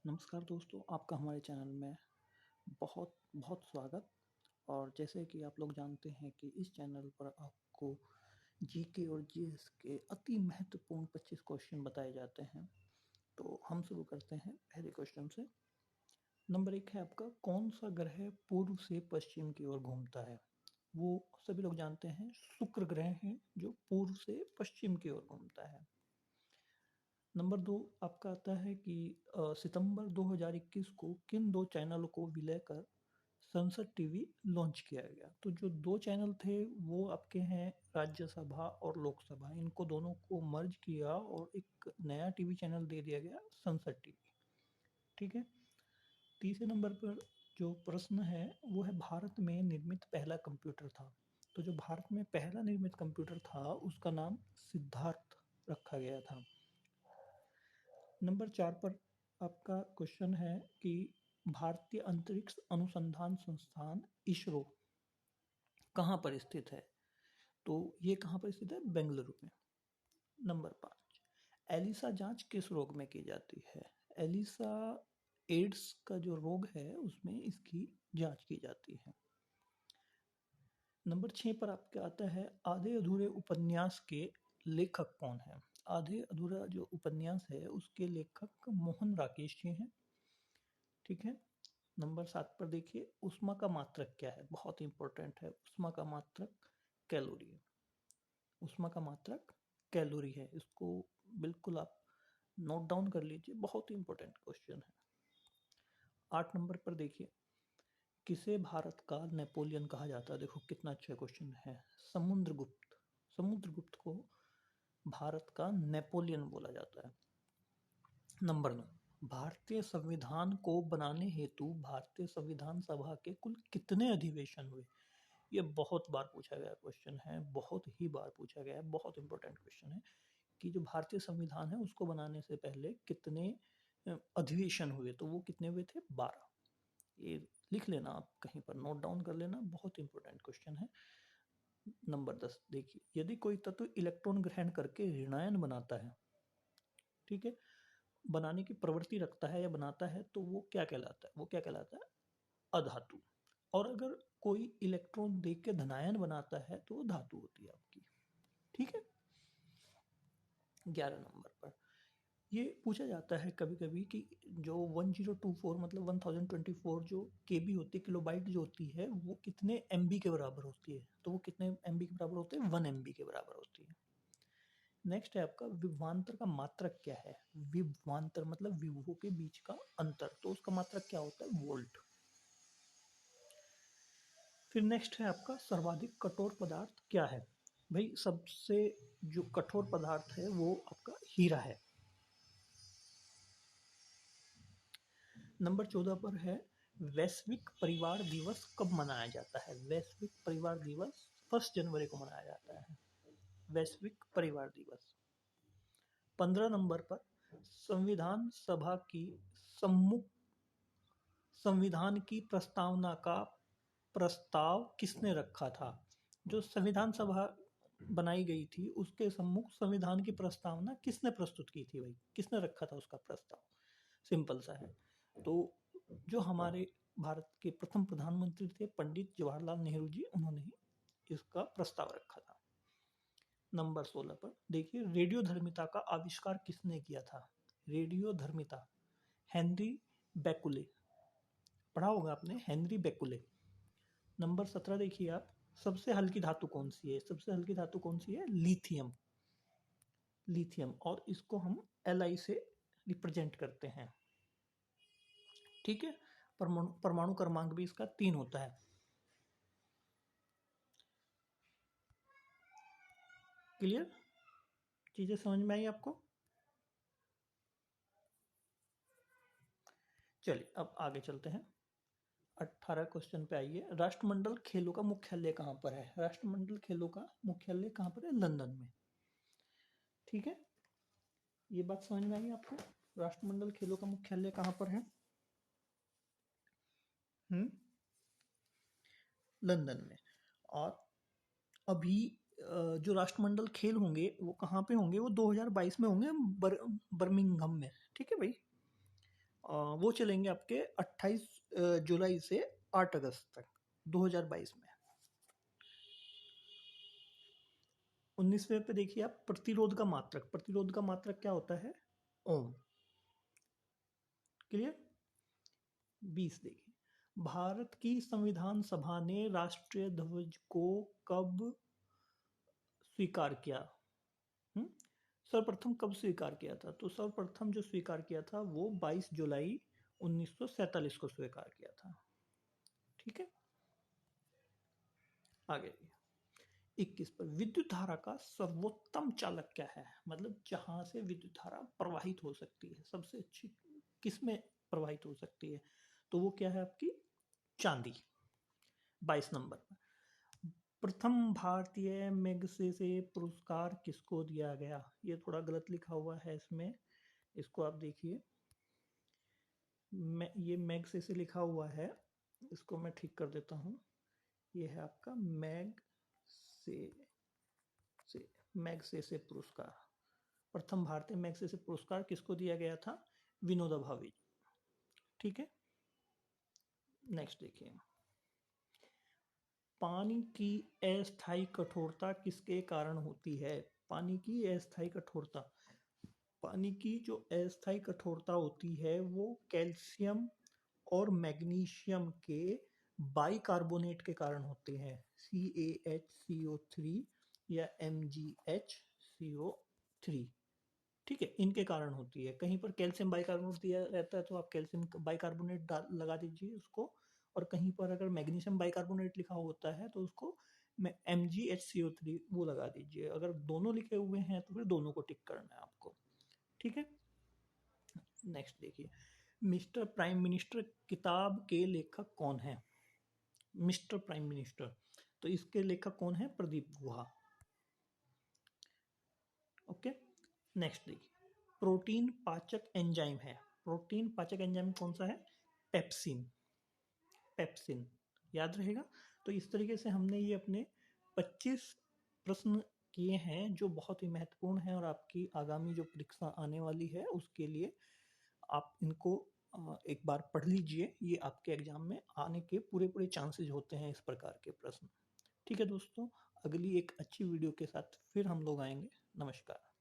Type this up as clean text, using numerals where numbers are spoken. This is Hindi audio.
नमस्कार दोस्तों, आपका हमारे चैनल में बहुत बहुत स्वागत। और जैसे कि आप लोग जानते हैं कि इस चैनल पर आपको जीके और जीएस के अति महत्वपूर्ण 25 क्वेश्चन बताए जाते हैं। तो हम शुरू करते हैं पहले क्वेश्चन से। नंबर 1 है आपका, कौन सा ग्रह पूर्व से पश्चिम की ओर घूमता है? वो सभी लोग जानते हैं, शुक्र ग्रह है जो पूर्व से पश्चिम की ओर घूमता है। नंबर 2 आपका आता है कि सितंबर 2021 को किन दो चैनलों को विलय कर संसद टीवी लॉन्च किया गया? तो जो दो चैनल थे वो आपके हैं राज्यसभा और लोकसभा, इनको दोनों को मर्ज किया और एक नया टीवी चैनल दे दिया गया, संसद टीवी। ठीक है। तीसरे नंबर पर जो प्रश्न है वो है, भारत में निर्मित पहला कंप्यूटर था। तो जो भारत में पहला निर्मित कंप्यूटर था उसका नाम सिद्धार्थ रखा गया था। नंबर 4 पर आपका क्वेश्चन है कि भारतीय अंतरिक्ष अनुसंधान संस्थान इसरो कहाँ पर स्थित है? तो ये कहाँ पर स्थित है? बेंगलुरु में। नंबर 5, एलिसा जांच किस रोग में की जाती है? एलिसा एड्स का जो रोग है उसमें इसकी जांच की जाती है। नंबर 6 पर आपका आता है, आधे अधूरे उपन्यास के लेखक कौन है? आधे अधूरा जो उपन्यास है उसके लेखक मोहन राकेश जी हैं। ठीक है। नंबर 7 पर देखिए, ऊष्मा का मात्रक क्या है? बहुत इंपॉर्टेंट है। ऊष्मा का मात्रक कैलोरी है। ऊष्मा का मात्रक कैलोरी है, इसको बिल्कुल आप नोट डाउन कर लीजिए, बहुत ही इंपॉर्टेंट क्वेश्चन है। 8 नंबर पर देखिए, किसे भारत का नेपोलियन कहा जाता है? देखो कितना अच्छा क्वेश्चन है। समुद्रगुप्त। समुद्रगुप्त को भारत का नेपोलियन बोला जाता है। नंबर 9, भारतीय संविधान को बनाने हेतु भारतीय संविधान सभा के कुल कितने अधिवेशन हुए? ये बहुत बार पूछा गया क्वेश्चन है, बहुत ही बार पूछा गया है, बहुत इंपॉर्टेंट क्वेश्चन है कि जो भारतीय संविधान है उसको बनाने से पहले कितने अधिवेशन हुए? तो वो कितने हुए थे? 12। ये लिख लेना, आप कहीं पर नोट डाउन कर लेना, बहुत इंपॉर्टेंट क्वेश्चन है। नंबर 10 देखिए, यदि कोई तत्व इलेक्ट्रॉन ग्रहण करके ऋणायन बनाता है, ठीक है, बनाने की प्रवृत्ति रखता है या बनाता है, तो वो क्या कहलाता है? वो क्या कहलाता है? अधातु। और अगर कोई इलेक्ट्रॉन देख के धनायन बनाता है तो वो धातु होती है आपकी। ठीक है। 11 नंबर पर ये पूछा जाता है कभी कभी कि जो 1024 मतलब 1024 जो केबी होती है, किलोबाइट जो होती है, वो कितने एमबी के बराबर होती है? तो वो कितने एमबी के बराबर होते हैं? 1 एमबी के बराबर होती है। नेक्स्ट है आपका, विभवांतर का मात्रक क्या है? विभवांतर मतलब विभवों के बीच का अंतर, तो उसका मात्रक क्या होता है? वोल्ट। फिर नेक्स्ट है आपका, सर्वाधिक कठोर पदार्थ क्या है? भाई सबसे जो कठोर पदार्थ है वो आपका हीरा है। नंबर 14 पर है, वैश्विक परिवार दिवस कब मनाया जाता है? वैश्विक परिवार दिवस 1 जनवरी को मनाया जाता है, वैश्विक परिवार दिवस। 15 नंबर पर, संविधान सभा की सम्मुख संविधान की प्रस्तावना का प्रस्ताव किसने रखा था? जो संविधान सभा बनाई गई थी उसके सम्मुख संविधान की प्रस्तावना किसने प्रस्तुत की थी? भाई किसने रखा था उसका प्रस्ताव? सिंपल सा है। तो जो हमारे भारत के प्रथम प्रधानमंत्री थे पंडित जवाहरलाल नेहरू जी, उन्होंने ही इसका प्रस्ताव रखा था। नंबर 16 पर देखिए, रेडियो धर्मिता का आविष्कार किसने किया था? रेडियो धर्मिता हेनरी बेकुले, पढ़ा होगा आपने, हेनरी बेकुले। नंबर 17 देखिए आप, सबसे हल्की धातु कौन सी है? सबसे हल्की धातु कौन सी है? लिथियम। लिथियम, और इसको हम Li से रिप्रेजेंट करते हैं। ठीक है। परमाणु परमाणु क्रमांक भी इसका 3 होता है। क्लियर? चीजें समझ में आई आपको? चलिए अब आगे चलते हैं। 18 क्वेश्चन पे आइए। राष्ट्रमंडल खेलों का मुख्यालय कहाँ पर है? राष्ट्रमंडल खेलों का मुख्यालय कहाँ पर है? लंदन में। ठीक है, ये बात समझ में आई आपको? राष्ट्रमंडल खेलों का मुख्यालय कहाँ पर है? लंदन में। और अभी जो राष्ट्रमंडल खेल होंगे वो कहाँ पे होंगे? वो 2022 में होंगे, बर्मिंघम में। ठीक है भाई। वो चलेंगे आपके 28 जुलाई से 8 अगस्त तक 2022 में। 19वें पे देखिए आप, प्रतिरोध का मात्रक। प्रतिरोध का मात्रक क्या होता है? ओम। क्लियर? 20 देखिए, भारत की संविधान सभा ने राष्ट्रीय ध्वज को कब स्वीकार किया? सर्वप्रथम कब स्वीकार किया था? तो सर्वप्रथम जो स्वीकार किया था वो 22 जुलाई 1947 को स्वीकार किया था। ठीक है, आगे 21 पर, विद्युत धारा का सर्वोत्तम चालक क्या है? मतलब जहां से विद्युत धारा प्रवाहित हो सकती है, सबसे अच्छी किस में प्रवाहित हो सकती है? तो वो क्या है आपकी? चांदी। 22 नंबर पर, प्रथम भारतीय मैग्सेसे पुरस्कार किसको दिया गया? ये थोड़ा गलत लिखा हुआ है इसमें, इसको आप देखिए। ये मैग्सेसे लिखा हुआ है, इसको मैं ठीक कर देता हूँ। ये है आपका मैग्सेसे पुरस्कार। प्रथम भारतीय मैग्सेसे पुरस्कार किसको दिया गया था? विनोबा भावे। ठीक है, नेक्स्ट देखिए, पानी की अस्थायी कठोरता किसके कारण होती है? पानी की अस्थायी कठोरता, पानी की जो अस्थायी कठोरता होती है वो कैल्शियम और मैग्नीशियम के बाइकार्बोनेट के कारण होते हैं, CaHCO3 या MgHCO3। ठीक है, इनके कारण होती है। कहीं पर कैल्शियम बाइकार्बोनेट दिया रहता है तो आप कैल्शियम बाइकार्बोनेट लगा दीजिए उसको, और कहीं पर अगर मैग्नीशियम बाइकार्बोनेट लिखा होता है तो उसको MgHCO3 वो लगा दीजिए। अगर दोनों लिखे हुए हैं तो फिर दोनों को टिक करना है आपको। ठीक है, नेक्स्ट देखिए, मिस्टर प्राइम मिनिस्टर किताब के लेखक कौन है? मिस्टर प्राइम मिनिस्टर, तो इसके लेखक कौन है? प्रदीप गुहा। ओके, नेक्स्ट देखिए, प्रोटीन पाचक एंजाइम है, प्रोटीन पाचक एंजाइम कौन सा है? पेप्सिन। पेप्सिन याद रहेगा। तो इस तरीके से हमने ये अपने 25 प्रश्न किए हैं जो बहुत ही महत्वपूर्ण हैं, और आपकी आगामी जो परीक्षा आने वाली है उसके लिए आप इनको एक बार पढ़ लीजिए। ये आपके एग्जाम में आने के पूरे पूरे चांसेस होते हैं इस प्रकार के प्रश्न। ठीक है दोस्तों, अगली एक अच्छी वीडियो के साथ फिर हम लोग आएंगे। नमस्कार।